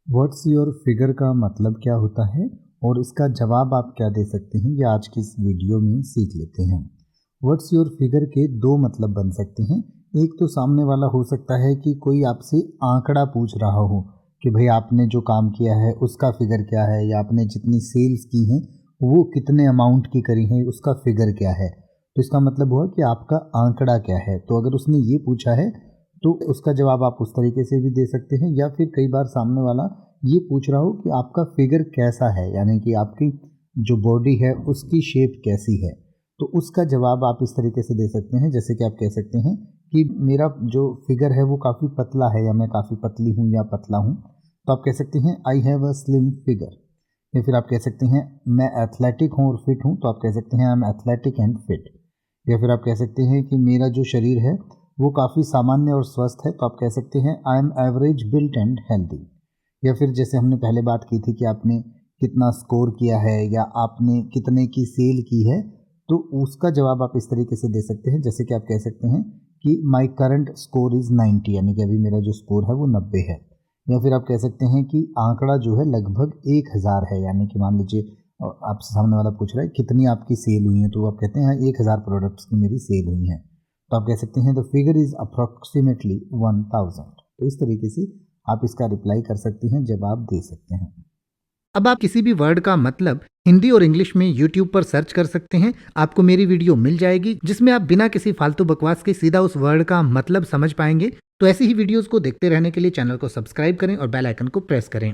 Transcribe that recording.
What's your figure का मतलब क्या होता है और इसका जवाब आप क्या दे सकते हैं, ये आज की इस वीडियो में सीख लेते हैं। व्हाट्स योर फिगर के दो मतलब बन सकते हैं। एक तो सामने वाला हो सकता है कि कोई आपसे आंकड़ा पूछ रहा हो कि भाई आपने जो काम किया है उसका फिगर क्या है, या आपने जितनी सेल्स की हैं वो कितने अमाउंट की करी हैं उसका फिगर क्या है। तो इसका मतलब हुआ कि आपका आंकड़ा क्या है। तो अगर उसने ये पूछा है तो उसका जवाब आप उस तरीके से भी दे सकते हैं, या फिर कई बार सामने वाला ये पूछ रहा हो कि आपका फिगर कैसा है, यानी कि आपकी जो बॉडी है उसकी शेप कैसी है। तो उसका जवाब आप इस तरीके से दे सकते हैं, जैसे कि आप कह सकते हैं कि मेरा जो फिगर है वो काफ़ी पतला है, या मैं काफ़ी पतली हूँ या पतला हूँ। तो आप कह सकते हैं I have a slim figure. या फिर आप कह सकते हैं मैं एथलेटिक हूँ और फिट हूँ, तो आप कह सकते हैं I am athletic and fit. या फिर आप कह सकते हैं कि मेरा जो शरीर है वो काफ़ी सामान्य और स्वस्थ है, तो आप कह सकते हैं I am average built and healthy. या फिर जैसे हमने पहले बात की थी कि आपने कितना स्कोर किया है या आपने कितने की सेल की है, तो उसका जवाब आप इस तरीके से दे सकते हैं, जैसे कि आप कह सकते हैं कि माई करंट स्कोर इज़ 90, यानी कि अभी मेरा जो स्कोर है वो 90 है। या फिर आप कह सकते हैं कि आंकड़ा जो है लगभग 1000 है, यानी कि मान लीजिए आपसे सामने वाला पूछ रहा है कितनी आपकी सेल हुई है, तो आप कहते हैं 1000 प्रोडक्ट्स की मेरी सेल हुई हैं। तो आप कह सकते हैं द फिगर इज़ अप्रॉक्सीमेटली 1000। तो इस तरीके से आप इसका रिप्लाई कर सकते हैं, जवाब दे सकते हैं। अब आप किसी भी वर्ड का मतलब हिंदी और इंग्लिश में YouTube पर सर्च कर सकते हैं। आपको मेरी वीडियो मिल जाएगी जिसमें आप बिना किसी फालतू बकवास के सीधा उस वर्ड का मतलब समझ पाएंगे। तो ऐसी ही वीडियोस को देखते रहने के लिए चैनल को सब्सक्राइब करें और बेल आइकन को प्रेस करें।